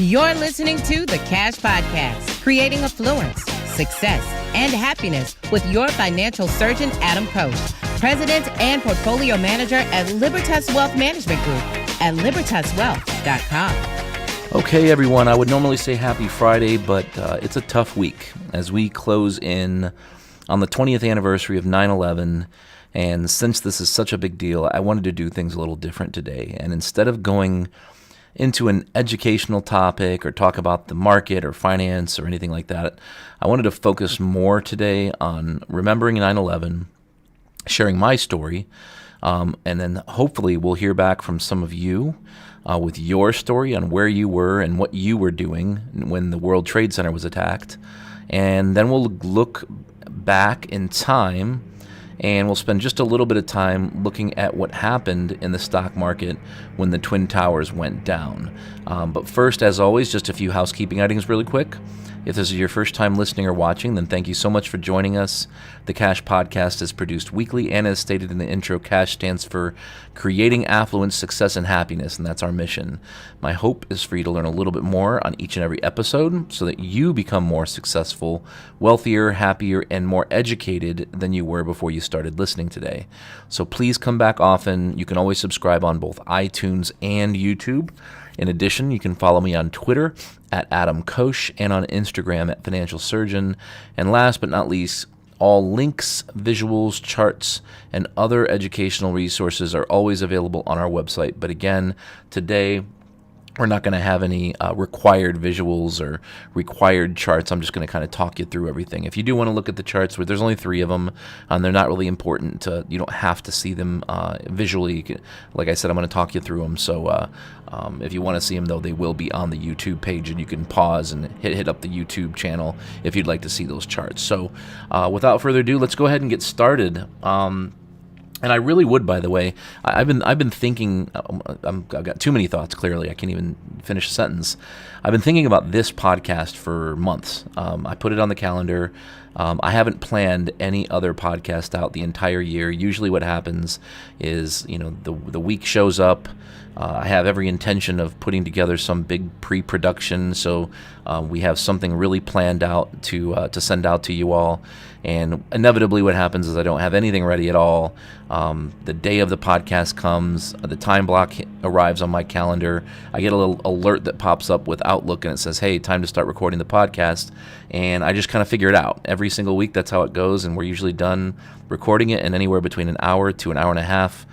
You're listening to the Cash Podcast, creating affluence, success, and happiness with your financial surgeon, Adam Koch, President and Portfolio Manager at Libertas Wealth Management Group at libertaswealth.com. Okay, everyone, I would normally say happy Friday, but it's a tough week as we close in on the 20th anniversary of 9/11. And since this is such a big deal, I wanted to do things a little different today. And instead of going into an educational topic or talk about the market or finance or anything like that, I wanted to focus more today on remembering 9/11, sharing my story, and then hopefully we'll hear back from some of you with your story on where you were and what you were doing when the World Trade Center was attacked. And then we'll look back in time, and we'll spend just a little bit of time looking at what happened in the stock market when the Twin Towers went down. But first, as always, just a few housekeeping items really quick. If this is your first time listening or watching, then thank you so much for joining us. The Cash Podcast is produced weekly, and as stated in the intro, Cash stands for Creating Affluence, Success, and Happiness, and that's our mission. My hope is for you to learn a little bit more on each and every episode so that you become more successful, wealthier, happier, and more educated than you were before you started listening today. So please come back often. You can always subscribe on both iTunes and YouTube. In addition, you can follow me on Twitter at Adam Koch and on Instagram at Financial Surgeon. And last but not least, all links, visuals, charts, and other educational resources are always available on our website. But again, today, we're not going to have any required visuals or required charts. I'm just going to kind of talk you through everything. If you do want to look at the charts, there's only 3 of them, and they're not really important. You don't have to see them visually. Like I said, I'm going to talk you through them. So if you want to see them, though, they will be on the YouTube page, and you can pause and hit up the YouTube channel if you'd like to see those charts. So without further ado, let's go ahead and get started. And I really would, by the way. I've been thinking. I've got too many thoughts. Clearly, I can't even finish a sentence. I've been thinking about this podcast for months. I put it on the calendar. I haven't planned any other podcast out the entire year. Usually, what happens is, the week shows up. I have every intention of putting together some big pre-production, so we have something really planned out to send out to you all. And inevitably what happens is I don't have anything ready at all. The day of the podcast comes, the time block arrives on my calendar. I get a little alert that pops up with Outlook, and it says, hey, time to start recording the podcast. And I just kind of figure it out. Every single week, that's how it goes, and we're usually done recording it in anywhere between an hour to an hour and a half.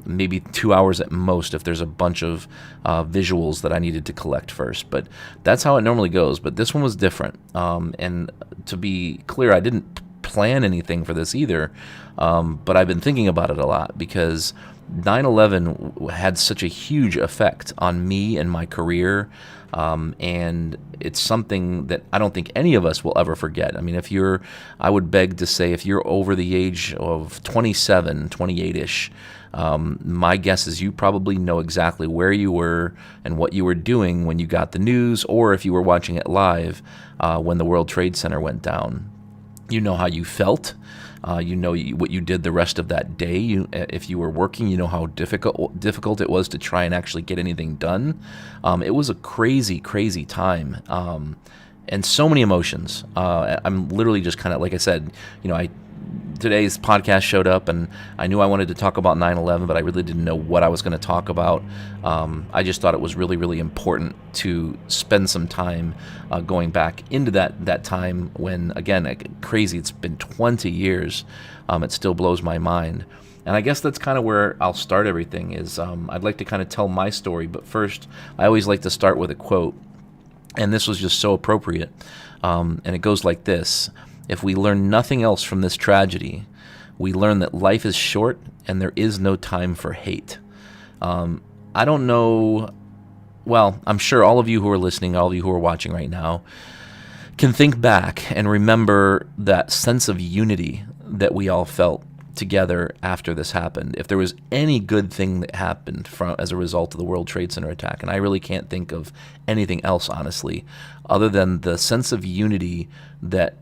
Maybe 2 hours at most if there's a bunch of visuals that I needed to collect first. But that's how it normally goes. But this one was different. And to be clear, I didn't plan anything for this either. But I've been thinking about it a lot because 9/11 had such a huge effect on me and my career. And it's something that I don't think any of us will ever forget. I mean, I would beg to say if you're over the age of 27, 28-ish, my guess is you probably know exactly where you were and what you were doing when you got the news, or if you were watching it live when the World Trade Center went down. You know how you felt. You know what you did the rest of that day. If you were working, you know how difficult it was to try and actually get anything done. It was a crazy, crazy time, and so many emotions. I'm literally just kind of, like I said, today's podcast showed up, and I knew I wanted to talk about 9/11, but I really didn't know what I was going to talk about. I just thought it was really, really important to spend some time going back into that time when, again, crazy, it's been 20 years. It still blows my mind. And I guess that's kind of where I'll start everything is I'd like to kind of tell my story, but first, I always like to start with a quote, and this was just so appropriate, and it goes like this. If we learn nothing else from this tragedy, we learn that life is short and there is no time for hate. I don't know, well, I'm sure all of you who are listening, all of you who are watching right now, can think back and remember that sense of unity that we all felt together after this happened. If there was any good thing that happened as a result of the World Trade Center attack, and I really can't think of anything else, honestly, other than the sense of unity that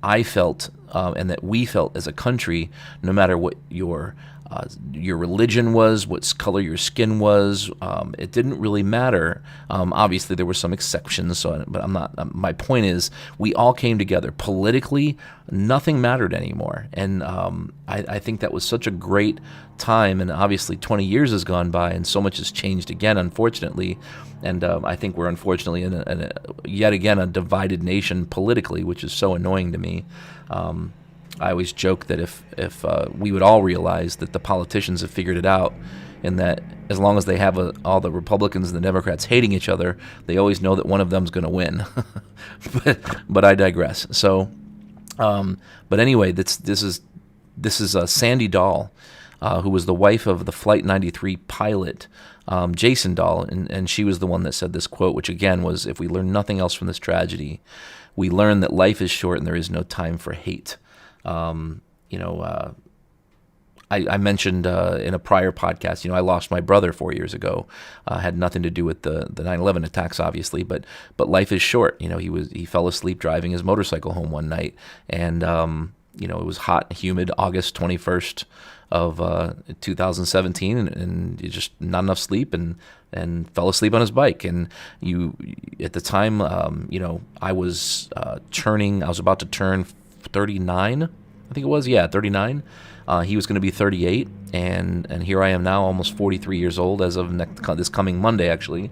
I felt and that we felt as a country, no matter what your your religion was, what color your skin was. It didn't really matter. Obviously, there were some exceptions. But I'm not. My point is, we all came together politically. Nothing mattered anymore, and I think that was such a great time. And obviously, 20 years has gone by, and so much has changed again, unfortunately. And I think we're unfortunately in yet again a divided nation politically, which is so annoying to me. I always joke that if we would all realize that the politicians have figured it out, and that as long as they have all the Republicans and the Democrats hating each other, they always know that one of them's going to win. but I digress. So, but anyway, this is Sandy Dahl, who was the wife of the Flight 93 pilot, Jason Dahl, and she was the one that said this quote, which again was, "If we learn nothing else from this tragedy, we learn that life is short and there is no time for hate." I mentioned in a prior podcast, I lost my brother 4 years ago. Had nothing to do with the 9/11 attacks, obviously, but life is short. He fell asleep driving his motorcycle home one night, and it was hot and humid, August 21st of 2017, and just not enough sleep, and fell asleep on his bike. And at the time, I was about to turn 39, I think it was, 39. He was going to be 38, and here I am now, almost 43 years old as of this coming Monday, actually.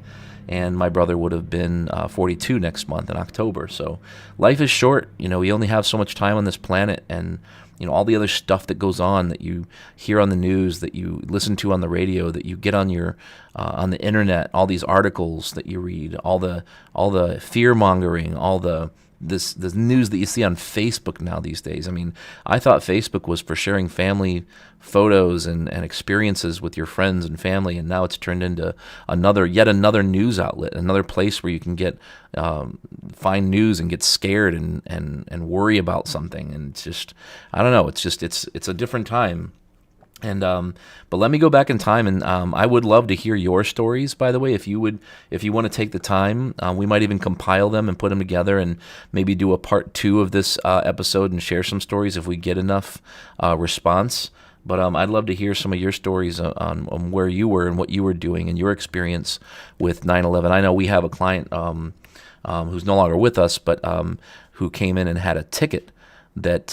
And my brother would have been 42 next month in October. So life is short. We only have so much time on this planet, and all the other stuff that goes on that you hear on the news, that you listen to on the radio, that you get on your on the internet, all these articles that you read, all the fear mongering, all the news that you see on Facebook now these days. I mean, I thought Facebook was for sharing family photos and experiences with your friends and family, and now it's turned into yet another news outlet, another place where you can get find news and get scared and worry about something. And it's just, I don't know, it's a different time. And but let me go back in time, and I would love to hear your stories. By the way, if you want to take the time, we might even compile them and put them together, and maybe do a part 2 of this episode and share some stories if we get enough response. But I'd love to hear some of your stories on where you were and what you were doing and your experience with 9/11. I know we have a client who's no longer with us, but who came in and had a ticket that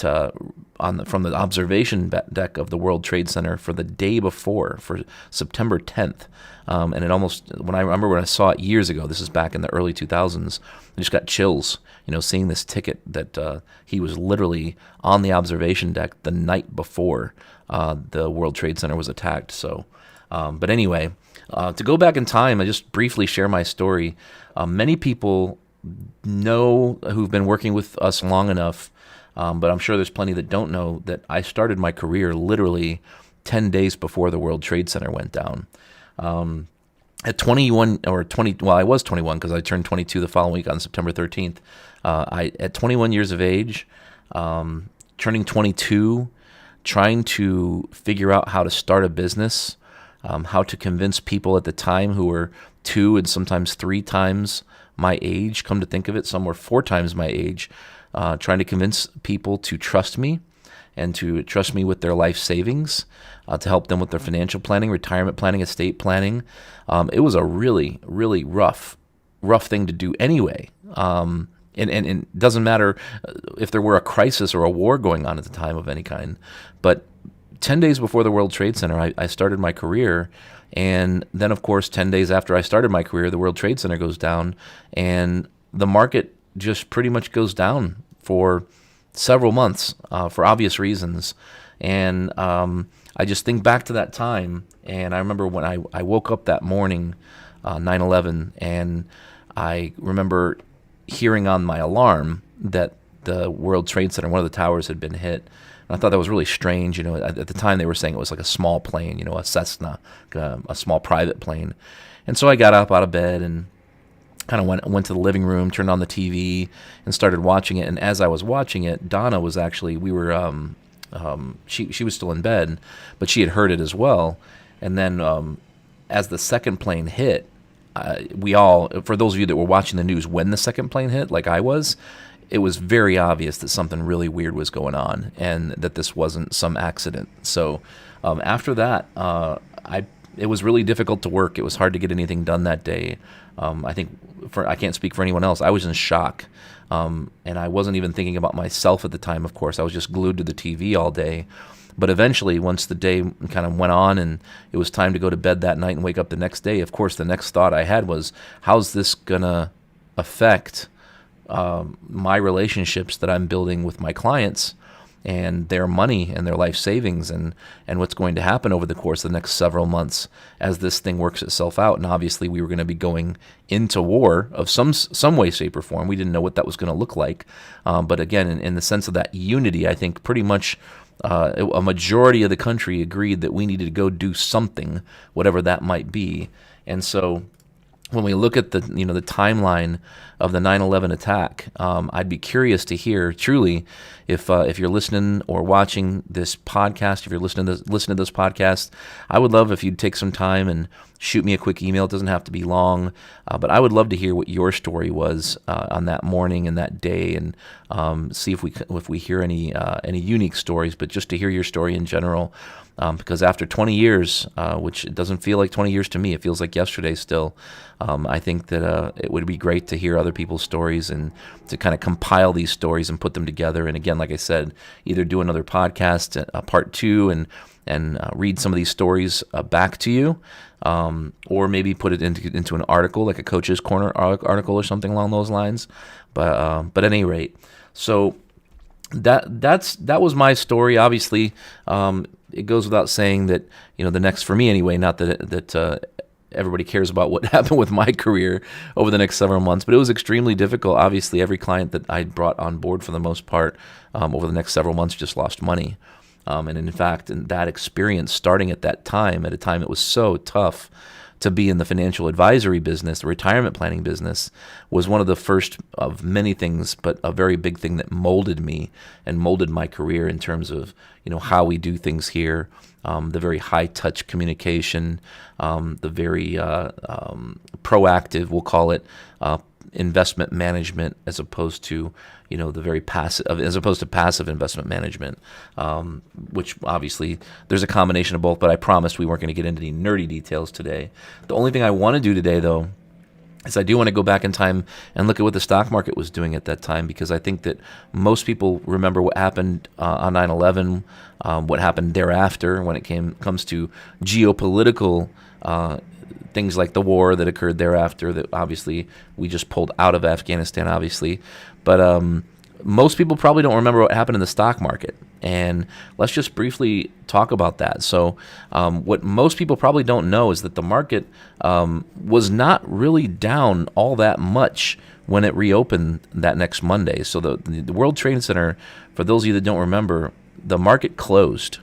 from the observation deck of the World Trade Center for the day before, for September 10th. And it almost, when I saw it years ago, this is back in the early 2000s, I just got chills, seeing this ticket that he was literally on the observation deck the night before the World Trade Center was attacked. So, but anyway, to go back in time, I just briefly share my story. Many people know, who've been working with us long enough, but I'm sure there's plenty that don't know, that I started my career literally 10 days before the World Trade Center went down. At 21 or 20, well, I was 21 because I turned 22 the following week on September 13th. At 21 years of age, turning 22, trying to figure out how to start a business, how to convince people at the time who were 2 and sometimes 3 times my age, come to think of it, some were 4 times my age, trying to convince people to trust me and to trust me with their life savings, to help them with their financial planning, retirement planning, estate planning. It was a really, really rough thing to do anyway. And it doesn't matter if there were a crisis or a war going on at the time of any kind. But 10 days before the World Trade Center, I started my career. And then, of course, 10 days after I started my career, the World Trade Center goes down, and the market just pretty much goes down for several months for obvious reasons. And I just think back to that time, and I remember when I woke up that morning, 9/11, and I remember hearing on my alarm that the World Trade Center, one of the towers, had been hit. And I thought that was really strange. At the time they were saying it was like a small plane, a Cessna, a small private plane. And so I got up out of bed and kind of went to the living room, turned on the TV, and started watching it. And as I was watching it, Donna was actually, she was still in bed, but she had heard it as well. And then as the second plane hit, we all, for those of you that were watching the news when the second plane hit, like I was, it was very obvious that something really weird was going on and that this wasn't some accident. So after that, it was really difficult to work. It was hard to get anything done that day. I think I can't speak for anyone else. I was in shock. And I wasn't even thinking about myself at the time, of course. I was just glued to the TV all day. But eventually, once the day kind of went on and it was time to go to bed that night and wake up the next day, of course, the next thought I had was, how's this going to affect my relationships that I'm building with my clients and their money and their life savings and what's going to happen over the course of the next several months as this thing works itself out. And obviously we were going to be going into war of some way, shape, or form. We didn't know what that was going to look like. But again, in the sense of that unity, I think pretty much a majority of the country agreed that we needed to go do something, whatever that might be. And so when we look at the timeline of the 9/11 attack, I'd be curious to hear truly if you're listening or watching this podcast, if you're listening to this podcast, I would love if you'd take some time and shoot me a quick email. It doesn't have to be long, but I would love to hear what your story was on that morning and that day, and see if we hear any unique stories, but just to hear your story in general. Because after 20 years, which it doesn't feel like 20 years to me, it feels like yesterday still, I think that it would be great to hear other people's stories and to kind of compile these stories and put them together. And again, like I said, either do another podcast, a part 2, and read some of these stories back to you, or maybe put it into an article, like a Coach's Corner article or something along those lines. But at any rate, so that was my story. Obviously, it goes without saying that the next, for me anyway, not that everybody cares about what happened with my career over the next several months, but it was extremely difficult. Obviously, every client that I brought on board for the most part over the next several months just lost money. And in fact, in that experience, starting at that time, at a time it was so tough to be in the financial advisory business, the retirement planning business, was one of the first of many things, but a very big thing that molded me and molded my career in terms of how we do things here, the very high touch communication, the very proactive, we'll call it, investment management, as opposed to the very passive, as opposed to passive investment management, which obviously there's a combination of both, but I promised we weren't going to get into any nerdy details today. The only thing I want to do today, though, is I do want to go back in time and look at what the stock market was doing at that time, because I think that most people remember what happened on 9/11, what happened thereafter when it comes to geopolitical things like the war that occurred thereafter, that obviously we just pulled out of Afghanistan, obviously. But most people probably don't remember what happened in the stock market. And let's just briefly talk about that. So what most people probably don't know is that the market was not really down all that much when it reopened that next Monday. So the World Trade Center, for those of you that don't remember, the market closed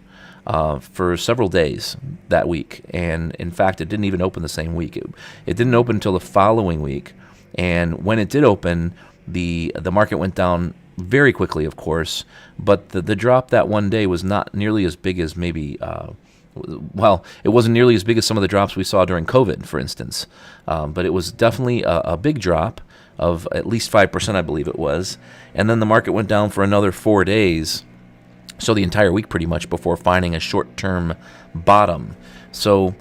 for several days that week. And in fact, it didn't even open the same week. It didn't open until the following week. And when it did open, the market went down very quickly, of course, but the drop that one day was not nearly as big as maybe, it wasn't nearly as big as some of the drops we saw during COVID, for instance. But it was definitely a big drop of at least 5%, I believe it was. And then the market went down for another 4 days, so the entire week pretty much, before finding a short-term bottom. So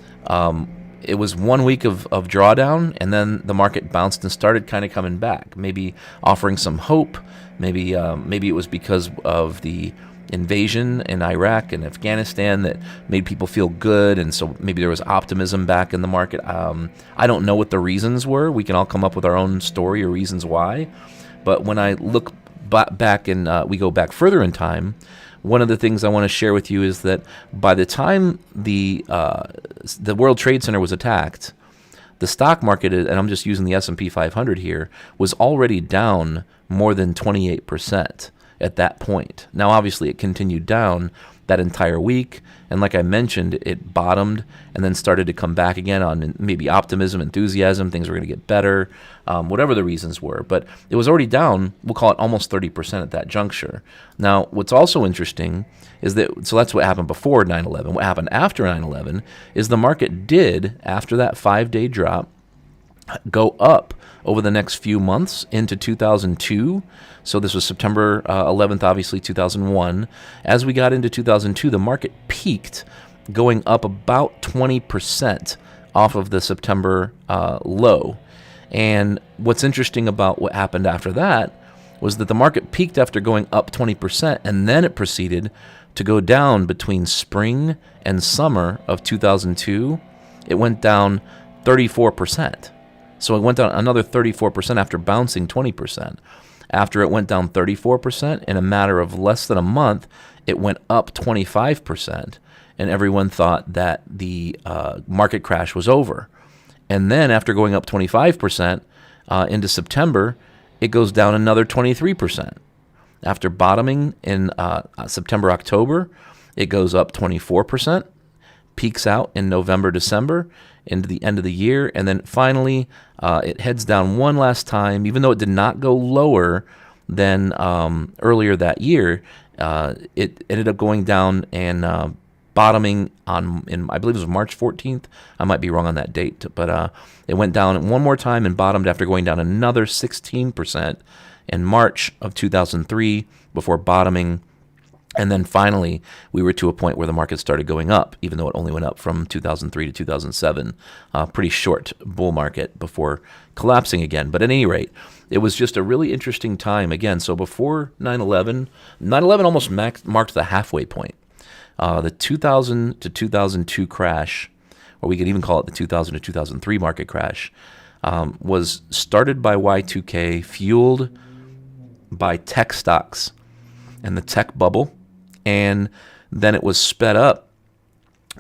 it was 1 week of drawdown, and then the market bounced and started kind of coming back, maybe offering some hope. Maybe it was because of the invasion in Iraq and Afghanistan that made people feel good, and so maybe there was optimism back in the market. I don't know what the reasons were. We can all come up with our own story or reasons why. But when I look back and we go back further in time, one of the things I want to share with you is that by the time the World Trade Center was attacked, the stock market, and I'm just using the S&P 500 here, was already down more than 28% at that point. Now, obviously, it continued down that entire week, and like I mentioned, it bottomed and then started to come back again on maybe optimism, enthusiasm, things were going to get better, whatever the reasons were. But it was already down, we'll call it almost 30% at that juncture. Now, what's also interesting is that, so that's what happened before 9/11. What happened after 9/11 is the market did, after that 5-day drop, go up over the next few months into 2002. So this was September 11th, obviously 2001. As we got into 2002, the market peaked, going up about 20% off of the September low. And what's interesting about what happened after that was that the market peaked after going up 20%, and then it proceeded to go down between spring and summer of 2002. It went down 34%. So it went down another 34% after bouncing 20%. After it went down 34%, in a matter of less than a month, it went up 25%. And everyone thought that the market crash was over. And then after going up 25% into September, it goes down another 23%. After bottoming in September, October, it goes up 24%, peaks out in November, December, into the end of the year, and then finally it heads down one last time. Even though it did not go lower than earlier that year, it ended up going down and bottoming in I believe it was March 14th. I might be wrong on that date, but it went down one more time and bottomed after going down another 16% in March of 2003 before bottoming. And then finally, we were to a point where the market started going up, even though it only went up from 2003 to 2007. Pretty short bull market before collapsing again. But at any rate, it was just a really interesting time again. So before 9/11, 9/11 almost marked the halfway point. The 2000 to 2002 crash, or we could even call it the 2000 to 2003 market crash, was started by Y2K, fueled by tech stocks and the tech bubble. And then it was sped up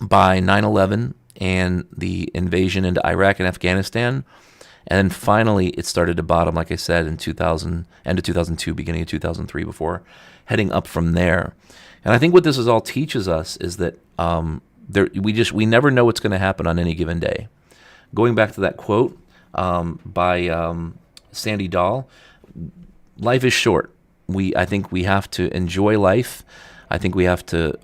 by 9/11 and the invasion into Iraq and Afghanistan. And then finally, it started to bottom, like I said, in 2000, end of 2002, beginning of 2003, before heading up from there. And I think what this all teaches us is that we never know what's going to happen on any given day. Going back to that quote by Sandy Dahl, life is short. I think we have to enjoy life. I think we have to,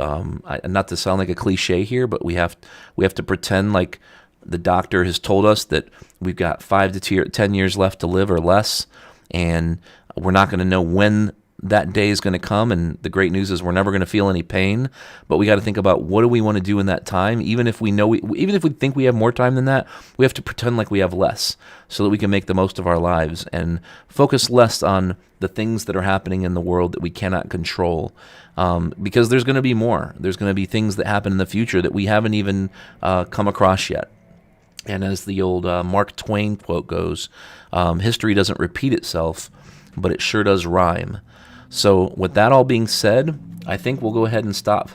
not to sound like a cliche here, but we have to pretend like the doctor has told us that we've got 5 to 10 years left to live or less, and we're not going to know when that day is going to come. And the great news is we're never going to feel any pain, but we got to think about what do we want to do in that time. Even if we think we have more time than that, we have to pretend like we have less so that we can make the most of our lives and focus less on the things that are happening in the world that we cannot control. Because there's going to be more. There's going to be things that happen in the future that we haven't even come across yet. And as the old Mark Twain quote goes, history doesn't repeat itself, but it sure does rhyme. So with that all being said, I think we'll go ahead and stop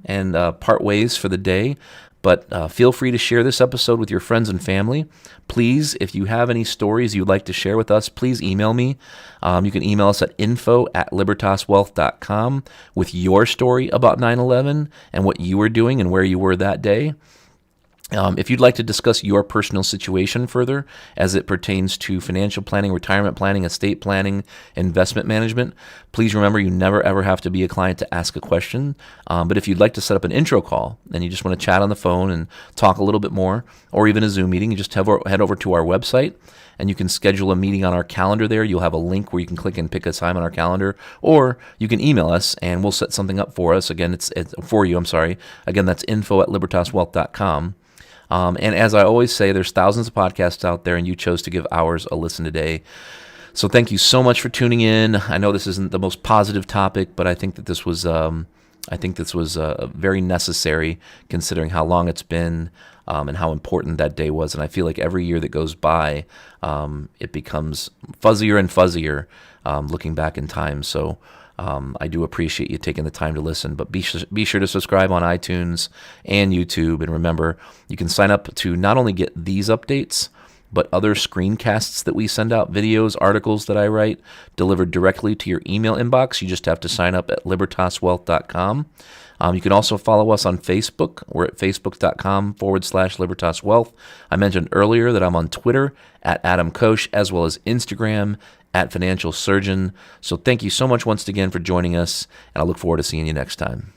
and part ways for the day. But feel free to share this episode with your friends and family. Please, if you have any stories you'd like to share with us, please email me. You can email us at info@libertaswealth.com with your story about 9/11 and what you were doing and where you were that day. If you'd like to discuss your personal situation further as it pertains to financial planning, retirement planning, estate planning, investment management, please remember you never ever have to be a client to ask a question. But if you'd like to set up an intro call and you just want to chat on the phone and talk a little bit more, or even a Zoom meeting, you just head over to our website and you can schedule a meeting on our calendar there. You'll have a link where you can click and pick a time on our calendar, or you can email us and we'll set something up for us. Again, it's for you. I'm sorry. Again, that's info@libertaswealth.com. And as I always say, there's thousands of podcasts out there, and you chose to give ours a listen today. So thank you so much for tuning in. I know this isn't the most positive topic, but I think that this was very necessary considering how long it's been and how important that day was. And I feel like every year that goes by, it becomes fuzzier and fuzzier looking back in time. So I do appreciate you taking the time to listen, but be sure to subscribe on iTunes and YouTube. And remember, you can sign up to not only get these updates, but other screencasts that we send out, videos, articles that I write, delivered directly to your email inbox. You just have to sign up at libertaswealth.com. You can also follow us on Facebook. We're at facebook.com/libertaswealth. I mentioned earlier that I'm on Twitter at Adam Koch, as well as Instagram at Financial Surgeon. So thank you so much once again for joining us, and I look forward to seeing you next time.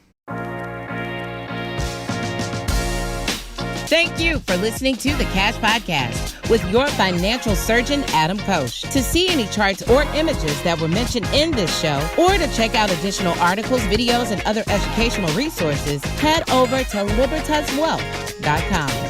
Thank you for listening to the Cash Podcast with your financial surgeon, Adam Koch. To see any charts or images that were mentioned in this show, or to check out additional articles, videos, and other educational resources, head over to libertaswealth.com.